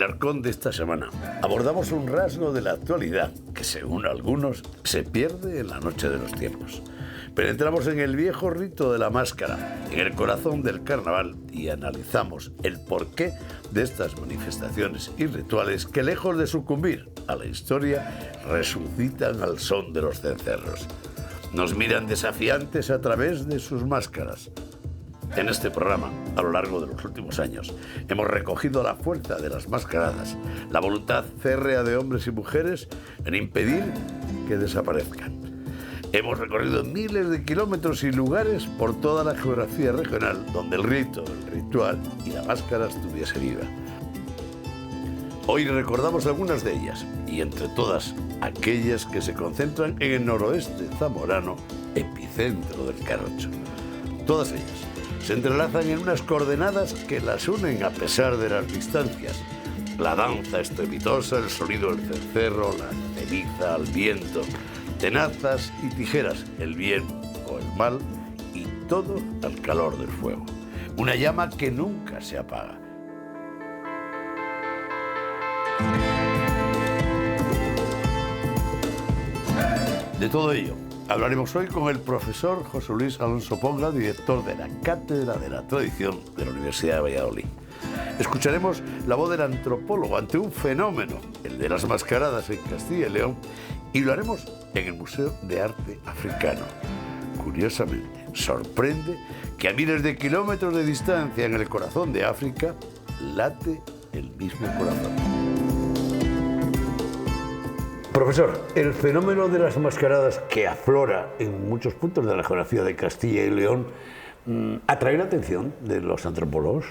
Arcón de esta semana abordamos un rasgo de la actualidad que, según algunos, se pierde en la noche de los tiempos. Penetramos en el viejo rito de la máscara, en el corazón del carnaval, y analizamos el porqué de estas manifestaciones y rituales que, lejos de sucumbir a la historia, resucitan al son de los cencerros. Nos miran desafiantes a través de sus máscaras. En este programa, a lo largo de los últimos años, hemos recogido la fuerza de las mascaradas, la voluntad férrea de hombres y mujeres en impedir que desaparezcan. Hemos recorrido miles de kilómetros y lugares por toda la geografía regional donde el rito, el ritual y la máscara estuviese viva. Hoy recordamos algunas de ellas y, entre todas, aquellas que se concentran en el noroeste zamorano, epicentro del Carrocho. Todas ellas se entrelazan en unas coordenadas que las unen a pesar de las distancias. La danza estrepitosa, el sonido del cencerro, la ceniza, el viento, tenazas y tijeras, el bien o el mal, y todo al calor del fuego. Una llama que nunca se apaga. De todo ello hablaremos hoy con el profesor José Luis Alonso Ponga, director de la Cátedra de la Tradición de la Universidad de Valladolid. Escucharemos la voz del antropólogo ante un fenómeno, el de las mascaradas en Castilla y León, y lo haremos en el Museo de Arte Africano. Curiosamente, sorprende que a miles de kilómetros de distancia en el corazón de África late el mismo corazón. Profesor, el fenómeno de las mascaradas que aflora en muchos puntos de la geografía de Castilla y León atrae la atención de los antropólogos.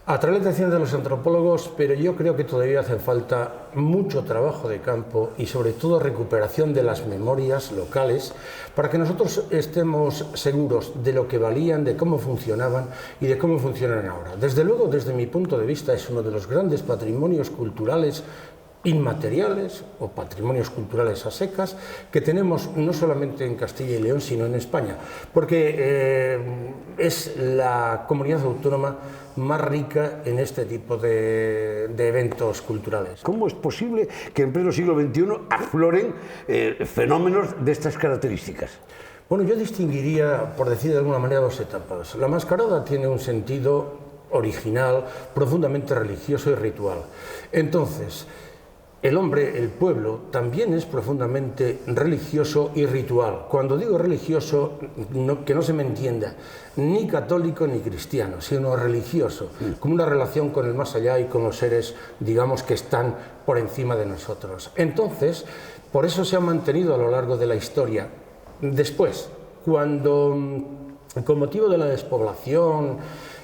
Atrae la atención de los antropólogos, pero yo creo que todavía hace falta mucho trabajo de campo y sobre todo recuperación de las memorias locales para que nosotros estemos seguros de lo que valían, de cómo funcionaban y de cómo funcionan ahora. Desde luego, desde mi punto de vista, es uno de los grandes patrimonios culturales inmateriales o patrimonios culturales a secas que tenemos no solamente en Castilla y León sino en España, porque es la comunidad autónoma más rica en este tipo de eventos culturales. ¿Cómo es posible que en pleno siglo XXI afloren fenómenos de estas características? Bueno, yo distinguiría, por decir de alguna manera, dos etapas. La mascarada tiene un sentido original, profundamente religioso y ritual. Entonces, el hombre, el pueblo, también es profundamente religioso y ritual. Cuando digo religioso, que no se me entienda, ni católico ni cristiano, sino religioso, como una relación con el más allá y con los seres, digamos, que están por encima de nosotros. Entonces, por eso se ha mantenido a lo largo de la historia. Después, cuando, con motivo de la despoblación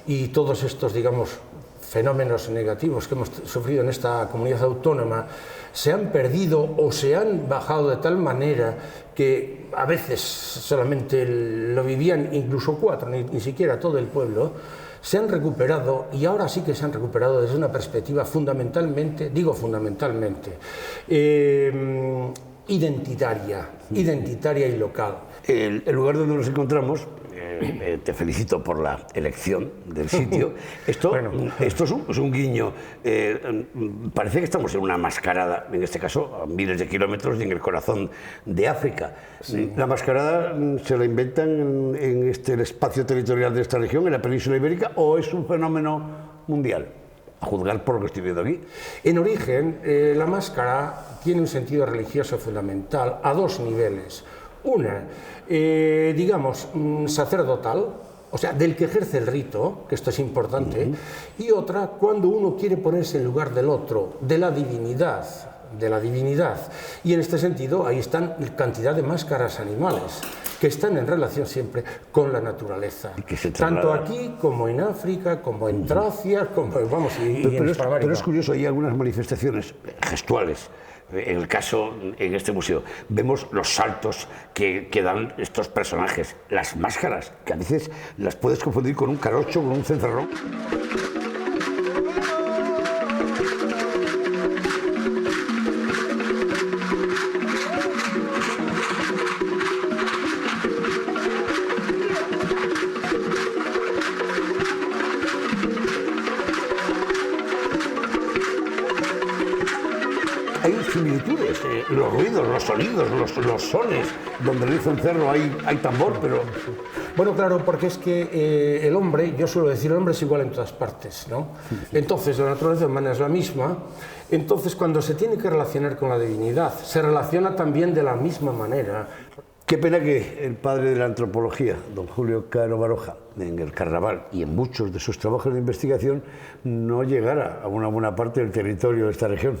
y todos estos, digamos, fenómenos negativos que hemos sufrido en esta comunidad autónoma, se han perdido o se han bajado de tal manera que a veces solamente lo vivían incluso cuatro, ni siquiera todo el pueblo, se han recuperado, y ahora sí que se han recuperado desde una perspectiva fundamentalmente, digo fundamentalmente, identitaria y local. El lugar donde nos encontramos, te felicito por la elección del sitio. Esto es un guiño. Parece que estamos en una mascarada, en este caso a miles de kilómetros y en el corazón de África. Sí. ¿La mascarada se la inventan en el espacio territorial de esta región, en la península ibérica, o es un fenómeno mundial? A juzgar por lo que estoy viendo aquí. En origen, la máscara tiene un sentido religioso fundamental a dos niveles. Una, digamos, sacerdotal, o sea, del que ejerce el rito, que esto es importante, y otra, cuando uno quiere ponerse en lugar del otro, de la divinidad. Y en este sentido, ahí están cantidad de máscaras animales que están en relación siempre con la naturaleza, tanto aquí como en África, como en Tracia, como, vamos, pero es curioso, hay algunas manifestaciones gestuales. En el caso, en este museo, vemos los saltos que dan estos personajes, las máscaras, que a veces las puedes confundir con un carrocho, con un cencerrón. hay similitudes, los ruidos, los sonidos, los sones. Donde le hizo un cerro hay tambor, pero... Bueno, claro, porque es que el hombre, yo suelo decir, el hombre es igual en todas partes, ¿no? Entonces, la naturaleza humana es la misma. Entonces, cuando se tiene que relacionar con la divinidad, se relaciona también de la misma manera. Qué pena que el padre de la antropología, don Julio Caro Baroja, en el Carnaval y en muchos de sus trabajos de investigación, no llegara a una buena parte del territorio de esta región.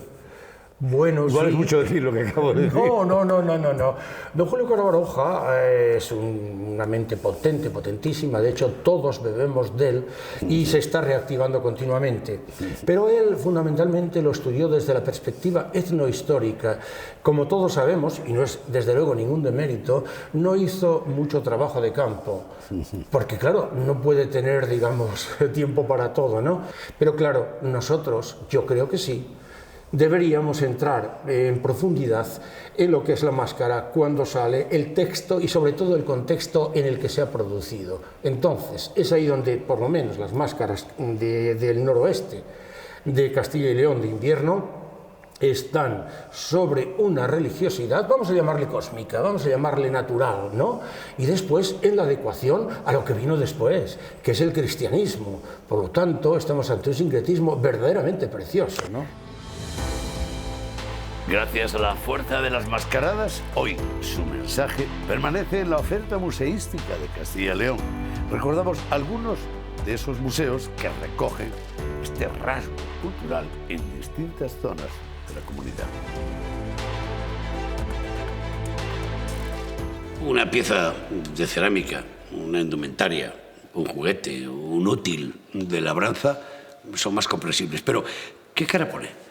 Bueno, igual sí. Es mucho decir lo que acabo de decir. No. Don Julio Caro Baroja es una mente potente, potentísima. De hecho, todos bebemos de él y se está reactivando continuamente. Pero él fundamentalmente lo estudió desde la perspectiva etnohistórica. Como todos sabemos, y no es desde luego ningún demérito, no hizo mucho trabajo de campo. Porque claro, no puede tener, digamos, tiempo para todo, ¿no? Pero claro, nosotros, yo creo que sí, deberíamos entrar en profundidad en lo que es la máscara, cuando sale, el texto y sobre todo el contexto en el que se ha producido. Entonces, es ahí donde, por lo menos, las máscaras del noroeste de Castilla y León de invierno están sobre una religiosidad, vamos a llamarle cósmica, vamos a llamarle natural, ¿no? Y después en la adecuación a lo que vino después, que es el cristianismo. Por lo tanto, estamos ante un sincretismo verdaderamente precioso, ¿no? Gracias a la fuerza de las mascaradas, hoy su mensaje permanece en la oferta museística de Castilla y León. Recordamos algunos de esos museos que recogen este rasgo cultural en distintas zonas de la comunidad. Una pieza de cerámica, una indumentaria, un juguete, un útil de labranza son más comprensibles. Pero, ¿qué cara pone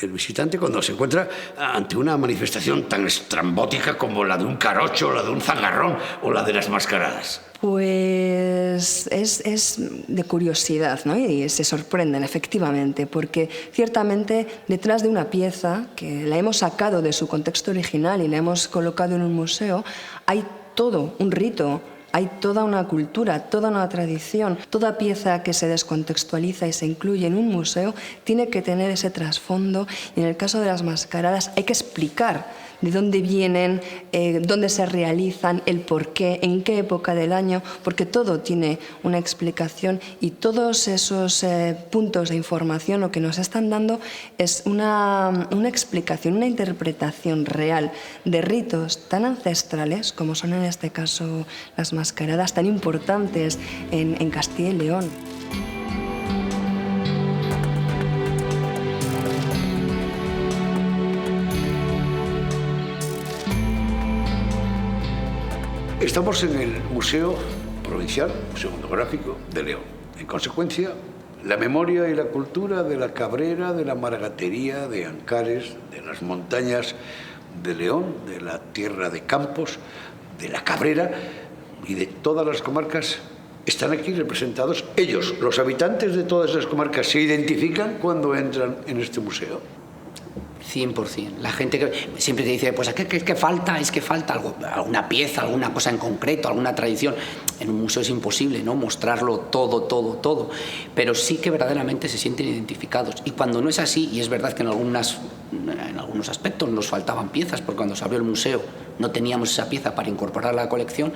el visitante cuando se encuentra ante una manifestación tan estrambótica como la de un carocho, la de un zangarrón o la de las mascaradas? Pues es de curiosidad, ¿no? Y se sorprenden, efectivamente, porque ciertamente detrás de una pieza que la hemos sacado de su contexto original y la hemos colocado en un museo, hay todo un rito. Hay toda una cultura, toda una tradición. Toda pieza que se descontextualiza y se incluye en un museo tiene que tener ese trasfondo. Y en el caso de las mascaradas hay que explicar de dónde vienen, dónde se realizan, el por qué, en qué época del año, porque todo tiene una explicación y todos esos puntos de información lo que nos están dando es una explicación, una interpretación real de ritos tan ancestrales como son en este caso las mascaradas, tan importantes en Castilla y León. Estamos en el Museo Provincial, Museo Etnográfico de León. En consecuencia, la memoria y la cultura de la Cabrera, de la Margatería, de Ancares, de las montañas de León, de la tierra de Campos, de la Cabrera y de todas las comarcas están aquí representados. Ellos, los habitantes de todas esas comarcas, se identifican cuando entran en este museo. 100%. La gente que siempre te dice, pues ¿qué falta? Es que falta algo, alguna pieza, alguna cosa en concreto, alguna tradición. En un museo es imposible, ¿no? Mostrarlo todo. Pero sí que verdaderamente se sienten identificados. Y cuando no es así, y es verdad que en algunos aspectos nos faltaban piezas, porque cuando se abrió el museo no teníamos esa pieza para incorporarla a la colección,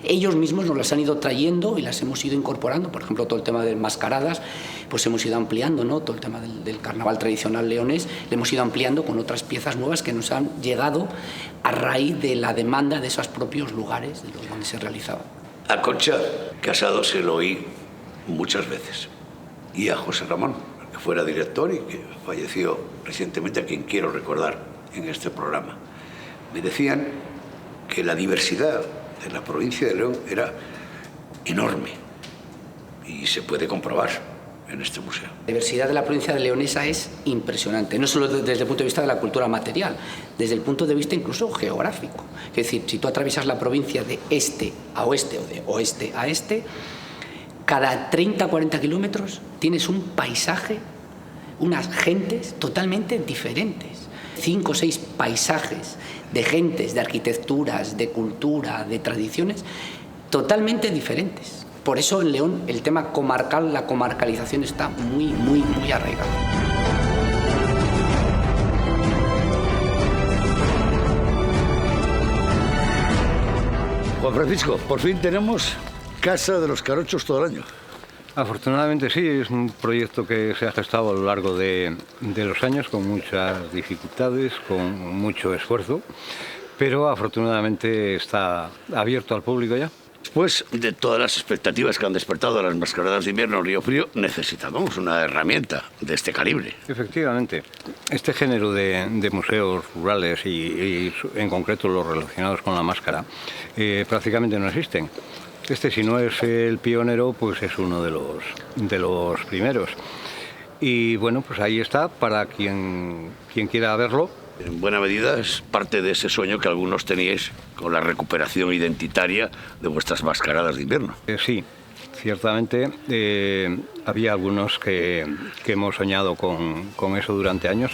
ellos mismos nos las han ido trayendo y las hemos ido incorporando. Por ejemplo, todo el tema de mascaradas, pues hemos ido ampliando, ¿no? Todo el tema del carnaval tradicional leonés, le hemos ido ampliando con otras piezas nuevas que nos han llegado a raíz de la demanda de esos propios lugares de los donde se realizaba. A Concha Casado se lo oí muchas veces. Y a José Ramón, que fuera director y que falleció recientemente, a quien quiero recordar en este programa. Me decían que la diversidad de la provincia de León era enorme y se puede comprobar en este museo. La diversidad de la provincia de leonesa es impresionante, no solo desde el punto de vista de la cultura material, desde el punto de vista incluso geográfico. Es decir, si tú atraviesas la provincia de este a oeste o de oeste a este, cada 30-40 kilómetros tienes un paisaje, unas gentes totalmente diferentes. 5 o 6 paisajes de gentes, de arquitecturas, de cultura, de tradiciones totalmente diferentes. Por eso en León el tema comarcal, la comarcalización está muy arraigada. Juan Francisco, por fin tenemos Casa de los Carochos todo el año. Afortunadamente sí, es un proyecto que se ha gestado a lo largo de los años con muchas dificultades, con mucho esfuerzo, pero afortunadamente está abierto al público ya. Después de todas las expectativas que han despertado las mascaradas de invierno en Río Frío, necesitamos una herramienta de este calibre. Efectivamente, este género de museos rurales y en concreto los relacionados con la máscara prácticamente no existen. Este, si no es el pionero, pues es uno de los primeros. Y bueno, pues ahí está para quien quiera verlo. En buena medida es parte de ese sueño que algunos teníais con la recuperación identitaria de vuestras mascaradas de invierno. Sí, ciertamente había algunos que hemos soñado con eso durante años.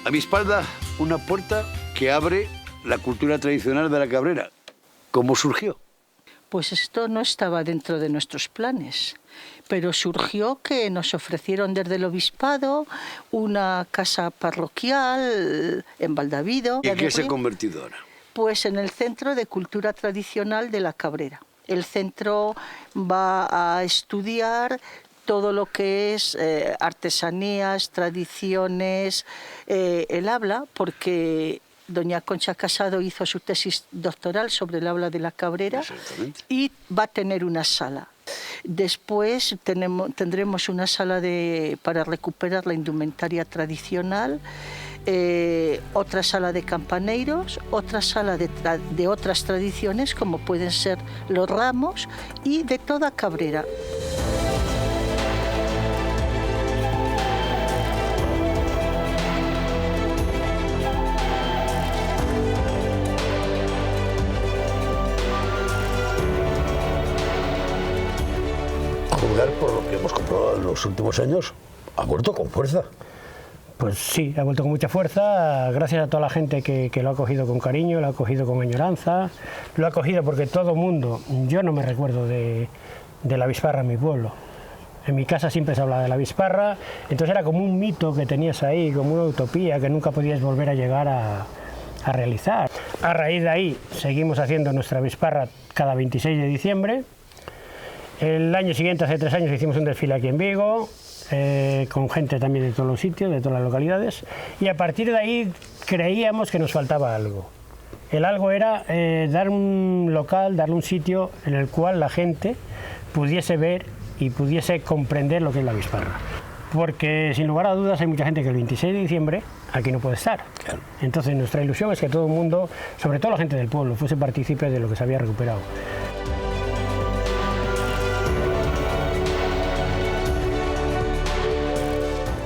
A mi espalda, una puerta que abre la cultura tradicional de la Cabrera. ¿Cómo surgió? Pues esto no estaba dentro de nuestros planes, pero surgió que nos ofrecieron desde el obispado una casa parroquial en Valdavido. ¿Y en qué se ha convertido ahora? Pues en el Centro de Cultura Tradicional de la Cabrera. El centro va a estudiar todo lo que es artesanías, tradiciones, el habla, porque doña Concha Casado hizo su tesis doctoral sobre el habla de la Cabrera y va a tener una sala. Después tendremos una sala para recuperar la indumentaria tradicional, otra sala de campaneiros, otra sala de otras tradiciones como pueden ser los ramos y de toda Cabrera. Por lo que hemos comprobado en los últimos años, ha vuelto con fuerza. Pues sí, ha vuelto con mucha fuerza, gracias a toda la gente que lo ha cogido con cariño, lo ha cogido con añoranza, lo ha cogido porque todo el mundo, yo no me recuerdo de la bisparra en mi pueblo. En mi casa siempre se hablaba de la bisparra, entonces era como un mito que tenías ahí, como una utopía que nunca podías volver a llegar a realizar. A raíz de ahí seguimos haciendo nuestra bisparra cada 26 de diciembre. El año siguiente, hace 3 años, hicimos un desfile aquí en Vigo, con gente también de todos los sitios, de todas las localidades, y a partir de ahí creíamos que nos faltaba algo. El algo era dar un local, darle un sitio en el cual la gente pudiese ver y pudiese comprender lo que es la bisparra. Porque sin lugar a dudas hay mucha gente que el 26 de diciembre aquí no puede estar. Claro. Entonces nuestra ilusión es que todo el mundo, sobre todo la gente del pueblo, fuese partícipe de lo que se había recuperado.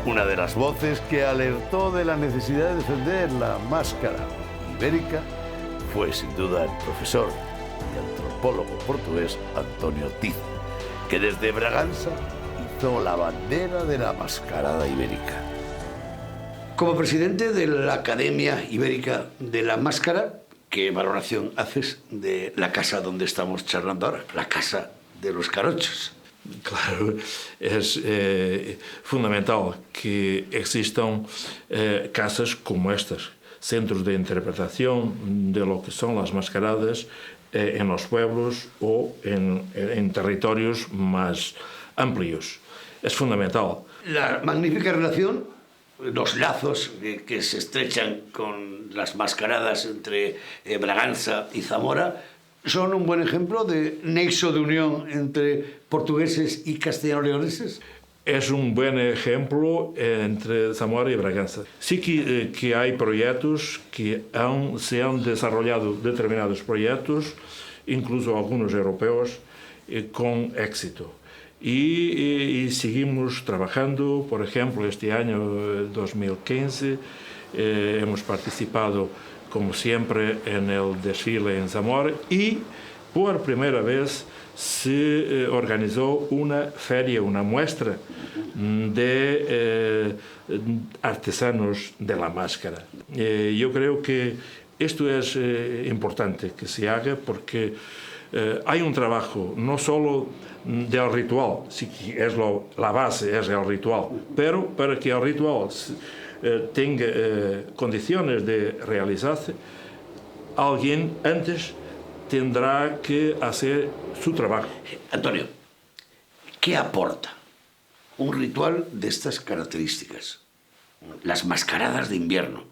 Una de las voces que alertó de la necesidad de defender la máscara ibérica fue sin duda el profesor y antropólogo portugués Antonio Tiz, que desde Braganza hizo la bandera de la mascarada ibérica. Como presidente de la Academia Ibérica de la Máscara, ¿qué valoración haces de la casa donde estamos charlando ahora, la Casa de los Carochos? Claro, es fundamental que existan casas como estas, centros de interpretación de lo que son las mascaradas en los pueblos o en territorios más amplios. Es fundamental. La magnífica relación, los lazos que se estrechan con las mascaradas entre Braganza y Zamora, ¿son un buen ejemplo de nexo de unión entre portugueses y castellano-leoneses? Es un buen ejemplo entre Zamora y Braganza. Sí que hay proyectos que se han desarrollado determinados proyectos, incluso algunos europeos, con éxito. Y seguimos trabajando, por ejemplo, este año 2015 hemos participado como siempre en el desfile en Zamora y por primera vez se organizó una feria, una muestra de artesanos de la máscara. Yo creo que esto es importante que se haga porque hay un trabajo no solo del ritual, sí que es la base es el ritual, pero para que el ritual tenga condiciones de realizarse, alguien antes tendrá que hacer su trabajo. Antonio, ¿qué aporta un ritual de estas características, las mascaradas de invierno,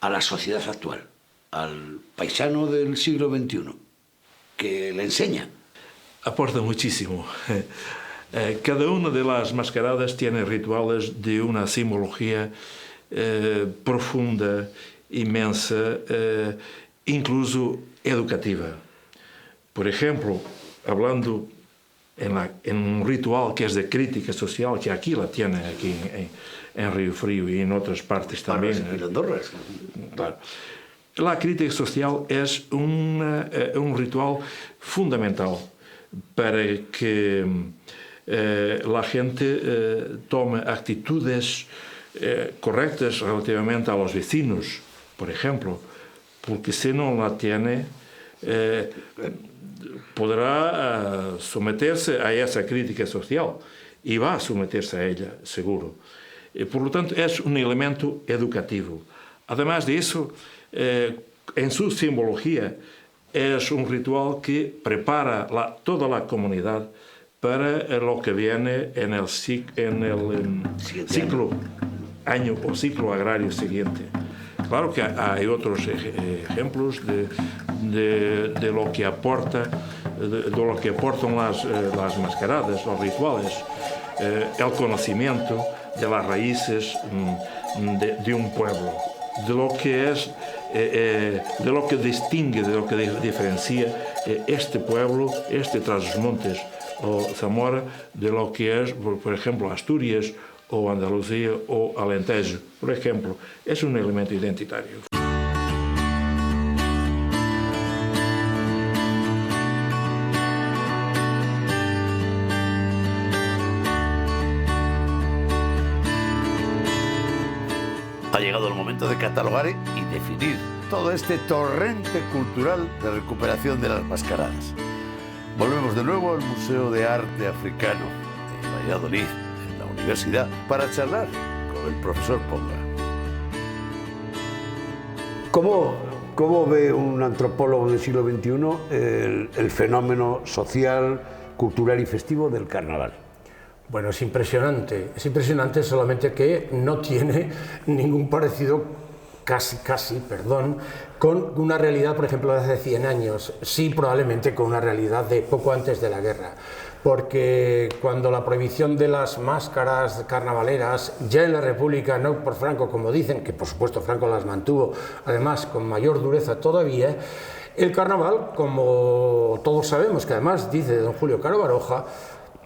a la sociedad actual, al paisano del siglo XXI, que le enseña? Aporta muchísimo. Cada una de las mascaradas tiene rituales de una simbología profunda, inmensa, incluso educativa. Por ejemplo, hablando en un ritual que es de crítica social, que aquí la tiene aquí en Río Frío y en otras partes también. En Andorra. Claro. La crítica social es un ritual fundamental para que la gente tome actitudes correctas relativamente a los vecinos, por ejemplo, porque si no la tiene, podrá someterse a esa crítica social y va a someterse a ella, seguro. Por lo tanto, es un elemento educativo. Además de eso, en su simbología, es un ritual que prepara toda la comunidad para lo que viene en el ciclo agrario siguiente. Claro que hay otros ejemplos de lo que aportan las mascaradas, los rituales, el conocimiento de las raíces de un pueblo, de lo que es, de lo que distingue, de lo que diferencia este pueblo, Trás-os-Montes o Zamora, de lo que es, por ejemplo, Asturias o Andalucía o Alentejo, por ejemplo. Es un elemento identitario. Ha llegado el momento de catalogar y definir todo este torrente cultural de recuperación de las mascaradas. Volvemos de nuevo al Museo de Arte Africano de Valladolid, en la universidad, para charlar con el profesor Ponga. ¿Cómo ve un antropólogo del siglo XXI el fenómeno social, cultural y festivo del carnaval? Bueno, es impresionante solamente que no tiene ningún parecido, casi, con una realidad, por ejemplo, de hace 100 años, sí, probablemente con una realidad de poco antes de la guerra, porque cuando la prohibición de las máscaras carnavaleras, ya en la República, no por Franco, como dicen, que por supuesto Franco las mantuvo, además con mayor dureza todavía, el carnaval, como todos sabemos, que además dice don Julio Caro Baroja,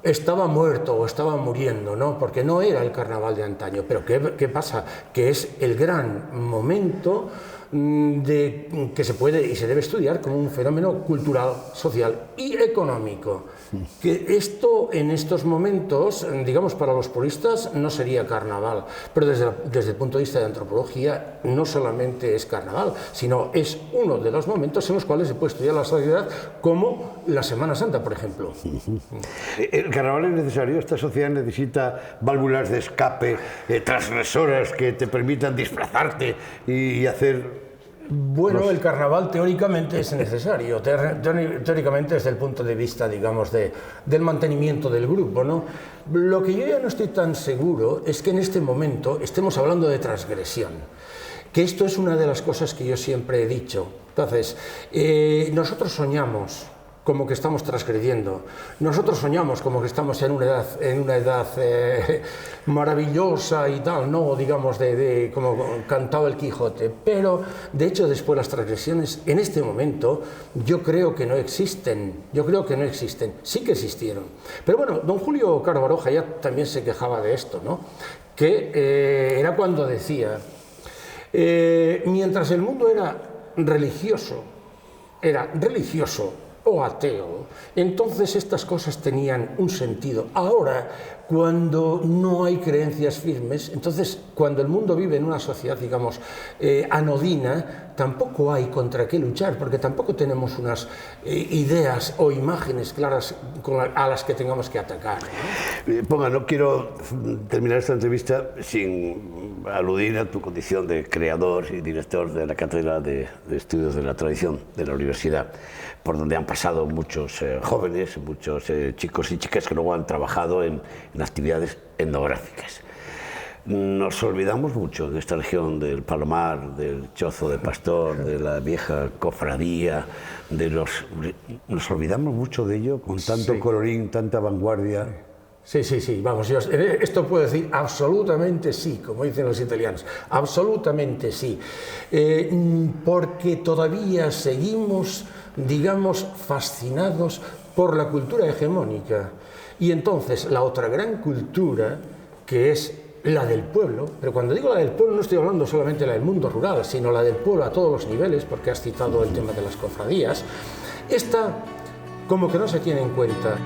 estaba muerto o estaba muriendo, ¿no? Porque no era el carnaval de antaño. Pero ¿qué pasa? Que es el gran momento que se puede y se debe estudiar como un fenómeno cultural, social y económico. Que esto en estos momentos, digamos, para los puristas no sería carnaval, pero desde el punto de vista de antropología no solamente es carnaval, sino es uno de los momentos en los cuales se puede estudiar la sociedad, como la Semana Santa, por ejemplo. ¿El carnaval es necesario? ¿Esta sociedad necesita válvulas de escape transgresoras que te permitan desplazarte y hacer...? Bueno, el carnaval teóricamente es necesario, teóricamente desde el punto de vista, digamos, del mantenimiento del grupo, ¿no? Lo que yo ya no estoy tan seguro es que en este momento estemos hablando de transgresión, que esto es una de las cosas que yo siempre he dicho. Entonces, nosotros soñamos como que estamos transgrediendo. Nosotros soñamos como que estamos en una edad maravillosa y tal, no digamos como cantaba el Quijote, pero de hecho después las transgresiones en este momento yo creo que no existen, sí que existieron. Pero bueno, don Julio Caro Baroja ya también se quejaba de esto, ¿no? Que era cuando decía, mientras el mundo era religioso o ateo, entonces estas cosas tenían un sentido. Ahora, cuando no hay creencias firmes, entonces cuando el mundo vive en una sociedad, digamos, anodina, tampoco hay contra qué luchar, porque tampoco tenemos unas ideas o imágenes claras a las que tengamos que atacar, ¿no? Ponga, no quiero terminar esta entrevista sin aludir a tu condición de creador y director de la Cátedra de Estudios de la Tradición de la Universidad, por donde han pasado muchos jóvenes, muchos chicos y chicas que luego han trabajado en actividades etnográficas. Nos olvidamos mucho de esta región del Palomar, del Chozo de Pastor, de la vieja cofradía, nos olvidamos mucho de ello con tanto colorín, tanta vanguardia. Sí, vamos, yo esto puedo decir absolutamente sí, como dicen los italianos, absolutamente sí, porque todavía seguimos, digamos, fascinados por la cultura hegemónica, y entonces la otra gran cultura, que es la del pueblo, pero cuando digo la del pueblo no estoy hablando solamente de la del mundo rural, sino la del pueblo a todos los niveles, porque has citado el tema de las cofradías, esta como que no se tiene en cuenta.